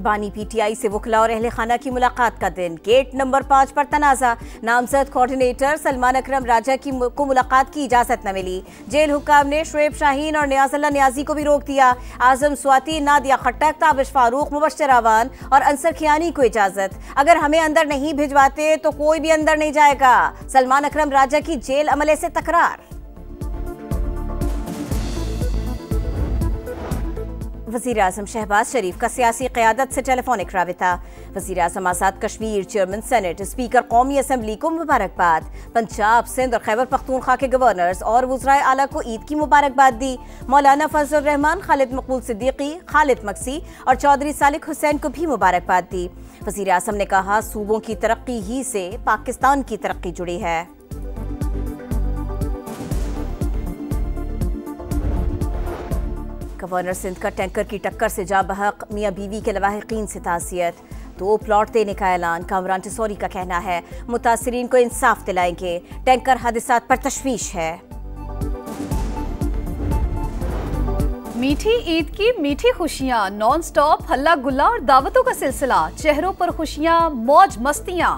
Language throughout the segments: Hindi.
बानी पीटीआई से वकला और अहले खाना की मुलाकात का दिन। गेट नंबर 5 पर तनाज़ा। नामजद कोऑर्डिनेटर सलमान अकरम राजा को मुलाकात की इजाजत न मिली। जेल हुक्काम ने शुएब शाहीन और नियाज़ुल्लाह नियाजी को भी रोक दिया। आजम स्वाति, नादिया खट्टक, ताबिश फारूक, मुबश्शिर अवान और अंसर खियानी को इजाजत। अगर हमें अंदर नहीं भिजवाते तो कोई भी अंदर नहीं जाएगा। सलमान अकरम राजा की जेल अमले से तकरार। वज़ीर आज़म शहबाज शरीफ का सियासी क़यादत से टेलीफोनिक राबिता। वज़ीर आज़म Azad Kashmir, chairman senate, speaker कौमी असम्बली को मुबारकबाद। पंजाब, सिंध और खैबर पख्तूनख्वा के गवर्नर्स और वज़राए आला को ईद की मुबारकबाद दी। मौलाना फजलुर रहमान, खालिद मकबूल सिद्दीकी, खालिद मक्सी और चौधरी सालिक हुसैन को भी मुबारकबाद दी। वज़ीर आज़म ने कहा, सूबों की तरक्की ही से पाकिस्तान की तरक्की जुड़ी है। गवर्नर सिंध का टैंकर की टक्कर से जा बहक मियाँ बीवी के लवाहिकीन से ताज़ियत। 2 प्लॉट देने का ऐलान। कामरान टिसौरी का कहना है मुतासिरीन को इंसाफ दिलाएंगे। टैंकर हादिसात पर तशवीश है। मीठी ईद की मीठी खुशियां, नॉन स्टॉप हल्ला गुल्ला और दावतों का सिलसिला। चेहरों पर खुशियां, मौज मस्तियां,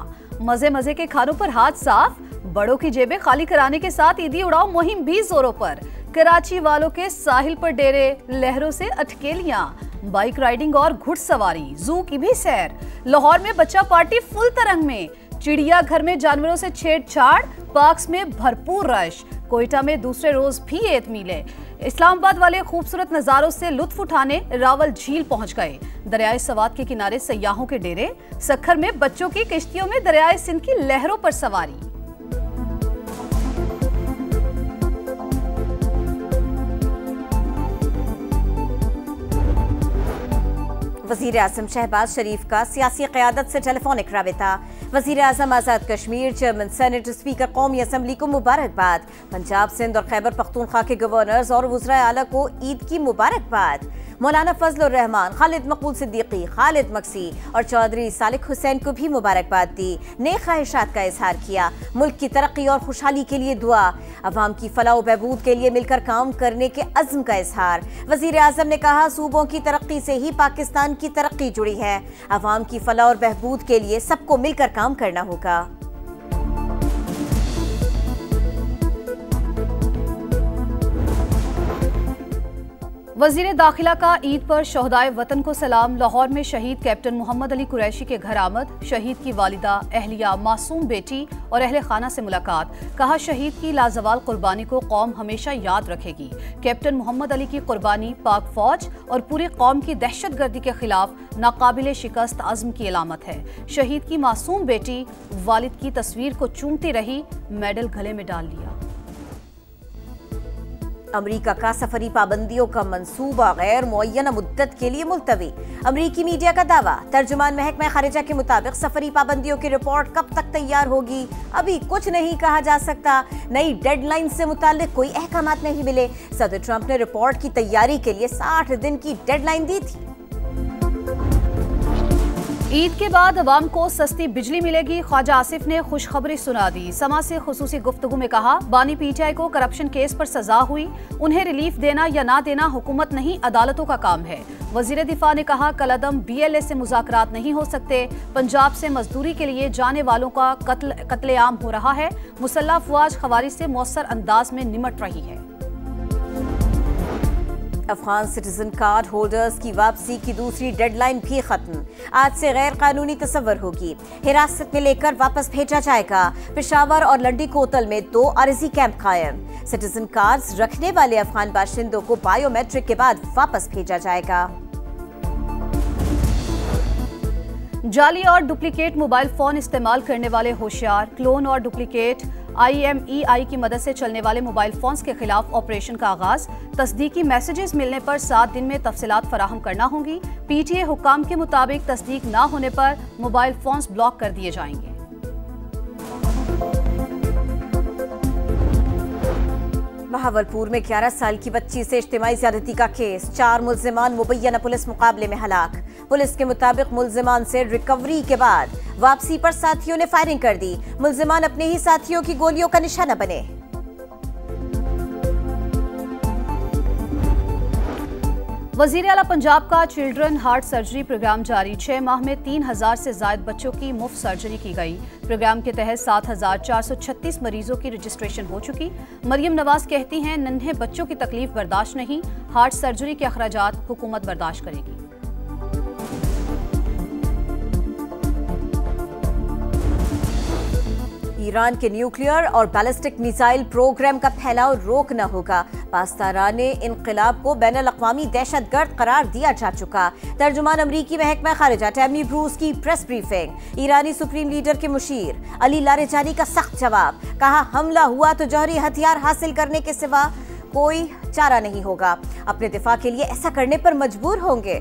मजे मजे के खानों पर हाथ साफ। बड़ों की जेबें खाली कराने के साथ ईदी उड़ाओ मुहिम भी जोरों पर। कराची वालों के साहिल पर डेरे, लहरों से अटकेलियां, बाइक राइडिंग और घुड़सवारी, जू की भी सैर। लाहौर में बच्चा पार्टी फुल तरंग में। चिड़ियाघर में जानवरों से छेड़छाड़, पार्क्स में भरपूर रश। कोयटा में दूसरे रोज भी ईद मिले। इस्लामाबाद वाले खूबसूरत नजारों से लुत्फ उठाने रावल झील पहुंच गए। दरियाए सवात के किनारे सयाहों के डेरे। सखर में बच्चों की किश्तियों में दरियाए सिंध की लहरों पर सवारी। वज़ीर आज़म शहबाज शरीफ का सियासी क़यादत से टेलीफोनिक राबिता। वज़ीर आज़म Azad Kashmir, chairman senate, speaker कौमी असम्बली को मुबारकबाद। पंजाब, सिंध और खैबर पख्तूनख्वा के गवर्नर्स और वज़राए आला को ईद की मुबारकबाद। मौलाना फजलुर रहमान, खालिद मकबूल सिद्दीकी, खालिद मक्सी और चौधरी सालिक हुसैन को भी मुबारकबाद दी। नेक ख्वाहिशात का इजहार किया। मुल्क की तरक्की और खुशहाली के लिए दुआ। अवाम की फलाह व बहबूद के लिए मिलकर काम करने के अज़्म का इजहार। वज़ीर आज़म ने कहा, सूबों की तरक्की से ही पाकिस्तान की तरक्की जुड़ी है। अवाम की फलाह और बहबूद के लिए सबको मिलकर काम करना होगा। वजीर दाखिला का ईद पर शोहदाए वतन को सलाम। लाहौर में शहीद कैप्टन मोहम्मद अली कुरैशी के घर आमद। शहीद की वालिदा, अहलिया, मासूम बेटी और अहले खाना से मुलाकात। कहा, शहीद की लाजवाल कुर्बानी को कौम हमेशा याद रखेगी। कैप्टन मोहम्मद अली की कुर्बानी पाक फौज और पूरी कौम की दहशतगर्दी के खिलाफ नाकाबिले शिकस्त अज़्म की अलामत है। शहीद की मासूम बेटी वालिद की तस्वीर को चूमती रही, मेडल गले में डाल लिया। अमरीका का सफरी पाबंदियों का मंसूबा गैर मुअय्यना मुद्दत के लिए मुलतवी। अमरीकी मीडिया का दावा। तर्जुमान महकमा खारिजा के मुताबिक सफरी पाबंदियों की रिपोर्ट कब तक तैयार होगी अभी कुछ नहीं कहा जा सकता। नई डेडलाइन से मुताल्लिक कोई अहकामात नहीं मिले। सदर ट्रंप ने रिपोर्ट की तैयारी के लिए 60 दिन की डेडलाइन दी थी। ईद के बाद अवाम को सस्ती बिजली मिलेगी। ख्वाजा आसिफ ने खुशखबरी सुना दी। समा से खुसूसी गुफ्तगू में कहा, बानी पीटीआई को करप्शन केस पर सजा हुई। उन्हें रिलीफ देना या ना देना हुकूमत नहीं अदालतों का काम है। वजीर दिफा ने कहा, कलअदम BLA से मुज़ाकरात नहीं हो सकते। पंजाब से मजदूरी के लिए जाने वालों का कत्लेआम हो रहा है। मुसल्लह अफवाज खवारी से मौसर अंदाज में निमट रही है। अफगान सिटीजन कार्ड होल्डर्स की वापसी की दूसरी डेडलाइन भी खत्म। आज से गैर कानूनी तस्वर होगी। हिरासत में लेकर वापस भेजा जाएगा। पेशावर और लंडी कोतल में 2 आरजी कैंप कायम। सिटीजन कार्ड्स रखने वाले अफगान बाशिंदों को बायोमेट्रिक के बाद वापस भेजा जाएगा। जाली और डुप्लीकेट मोबाइल फोन इस्तेमाल करने वाले होशियार। क्लोन और डुप्लीकेट IMEI की मदद से चलने वाले मोबाइल फोन्स के खिलाफ ऑपरेशन का आगाज। तस्दीकी मैसेजेस मिलने पर 7 दिन में तफसीलात फराहम करना होंगी। PTA हुक्काम के मुताबिक तस्दीक न होने पर मोबाइल फोन्स ब्लॉक कर दिए जाएंगे। बहावलपुर में 11 साल की बच्ची से इज्तिमाई ज्यादती का केस। 4 मुल्जिमान मुबैयना पुलिस मुकाबले में हलाक। पुलिस के मुताबिक मुल्जिमान से रिकवरी के बाद वापसी पर साथियों ने फायरिंग कर दी। मुल्जिमान अपने ही साथियों की गोलियों का निशाना बने। वजीर आला पंजाब का चिल्ड्रन हार्ट सर्जरी प्रोग्राम जारी। 6 माह में 3000 से ज्यादा बच्चों की मुफ्त सर्जरी की गई। प्रोग्राम के तहत 7436 मरीजों की रजिस्ट्रेशन हो चुकी। मरियम नवाज कहती हैं, नन्हे बच्चों की तकलीफ बर्दाश्त नहीं, हार्ट सर्जरी के अखराजात हुकूमत बर्दाश्त करेगी। ईरान के न्यूक्लियर और बैलिस्टिक मिसाइल प्रोग्राम का फैलाव रोकना होगा। पास्ताराने इनकलाब को बैनुल-अक़वामी दहशतगर्द करार दिया जा चुका। तर्जुमान अमरीकी महकमा खारिजा टैमी ब्रूस की प्रेस ब्रीफिंग। ईरानी सुप्रीम लीडर के मुशीर अली लारेजानी का सख्त जवाब। कहा, हमला हुआ तो जौहरी हथियार हासिल करने के सिवा कोई चारा नहीं होगा। अपने दिफा के लिए ऐसा करने पर मजबूर होंगे।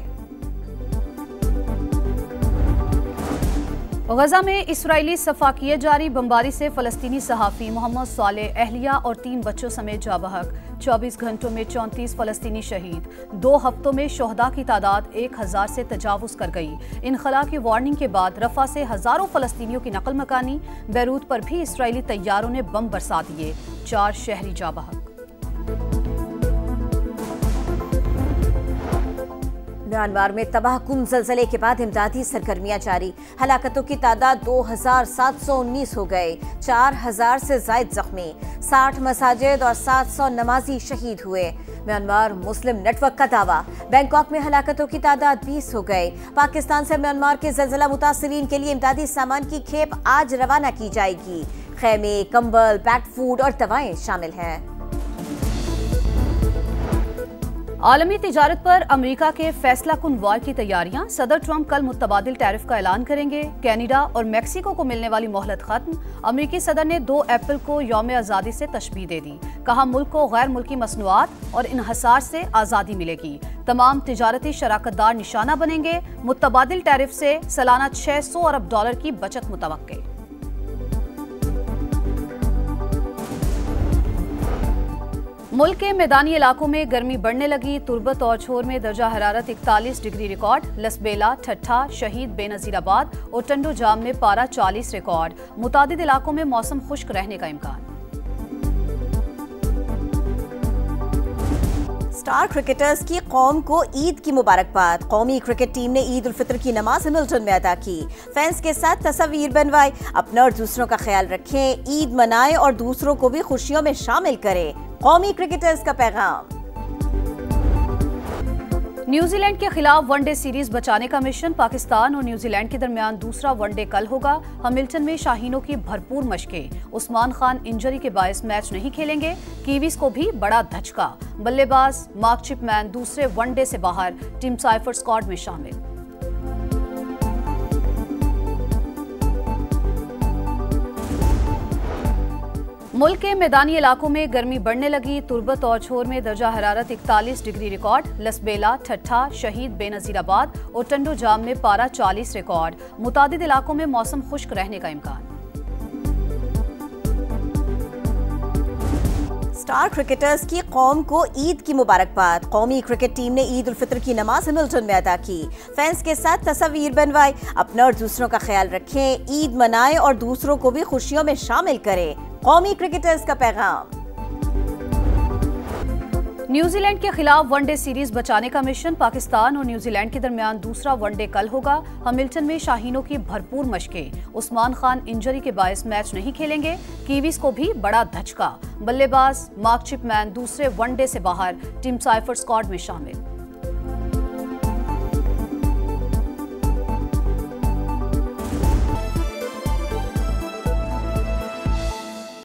गजा में इसराइली सफाकियत जारी। बमबारी से फलस्तीनी सहाफ़ी मोहम्मद सालेह, अहलिया और 3 बच्चों समेत जा बहक। 24 घंटों में 34 फलस्तीनी शहीद। 2 हफ्तों में शोहदा की तादाद 1000 से तजावुज कर गई। इनखला की वार्निंग के बाद रफा से हजारों फलस्तीनियों की नकल मकानी। बैरूत पर भी इसराइली तैयारों ने बम बरसा दिए। 4 शहरी जा बहक। म्यांमार में तबाहकुन ज़लज़ले के बाद इमदादी सरगर्मियां जारी। हलाकतों की तादाद 2719 हो गए। 4000 से ज़ायद जख्मी। 60 मसाजिद और 700 नमाजी शहीद हुए। म्यांमार मुस्लिम नेटवर्क का दावा। बैंकॉक में हलाकतों की तादाद 20 हो गए। पाकिस्तान से म्यांमार के ज़लज़ला मुतासिरीन के लिए इमदादी सामान की खेप आज रवाना की जाएगी। खैमे, कंबल, पैक्ड फूड और दवाएं शामिल हैं। आलमी तिजारत पर अमेरिका के फैसला कुन वार की तैयारियां। सदर ट्रंप कल मुतबादिल टैरिफ का ऐलान करेंगे। कैनेडा और मैक्सिको को मिलने वाली मोहलत खत्म। अमेरिकी सदर ने 2 अप्रैल को यौम आज़ादी से तशबीह दे दी। कहा, मुल्क को गैर मुल्की मसनूआत और इन्हसार से आज़ादी मिलेगी। तमाम तिजारती शराकतदार निशाना बनेंगे। मुतबादिल टैरिफ से सालाना $600 अरब की बचत मुतवक्के। मुल्क के मैदानी इलाकों में गर्मी बढ़ने लगी। तुर्बत और छोर में दर्जा हरारत 41 डिग्री रिकॉर्ड। लसबेला, ठट्ठा, शहीद बेनज़ीराबाद और टंडो जाम में पारा 40 रिकॉर्ड। मुतादिद इलाकों में मौसम खुश्क रहने का इम्कान। स्टार क्रिकेटर्स की कौम को ईद की मुबारकबाद। कौमी क्रिकेट टीम ने ईद उल फितर की नमाज हैमिल्टन में अदा की। फैंस के साथ तस्वीर बनवाए। अपना और दूसरों का ख्याल रखें, ईद मनाएं और दूसरों को भी खुशियों में शामिल करें। कौमी क्रिकेटर्स का पैगाम। न्यूजीलैंड के खिलाफ वनडे सीरीज बचाने का मिशन। पाकिस्तान और न्यूजीलैंड के दरमियान दूसरा वनडे कल होगा। हैमिल्टन में शाहीनों की भरपूर मशकें। उस्मान खान इंजरी के बायस मैच नहीं खेलेंगे। कीवीज को भी बड़ा धचका। बल्लेबाज मार्क चिपमैन दूसरे वनडे से बाहर। टीम साइफर स्क्वाड में शामिल। मुल्क के मैदानी इलाकों में गर्मी बढ़ने लगी। तुर्बत और छोर में दर्जा हरारत 41 डिग्री रिकॉर्ड। लसबेला, ठट्ठा, शहीद बेनज़ीराबाद और टंडो जाम में पारा 40 रिकॉर्ड। मुतादिद इलाकों में मौसम खुश्क रहने का इम्कान। स्टार क्रिकेटर्स की कौम को ईद की मुबारकबाद। कौमी क्रिकेट टीम ने ईद उल फितर की नमाज हैमिल्टन में अदा की। फैंस के साथ तस्वीर बनवाए। अपना और दूसरों का ख्याल रखें, ईद मनाएं और दूसरों को भी खुशियों में शामिल करें। कौमी क्रिकेटर्स का पैगाम। न्यूजीलैंड के खिलाफ वनडे सीरीज बचाने का मिशन। पाकिस्तान और न्यूजीलैंड के दरमियान दूसरा वनडे कल होगा। हैमिल्टन में शाहीनों की भरपूर मशकें। उस्मान खान इंजरी के बायस मैच नहीं खेलेंगे। कीवीज को भी बड़ा धचका। बल्लेबाज मार्क चिपमैन दूसरे वनडे से बाहर। टीम साइफर स्क्वाड में शामिल।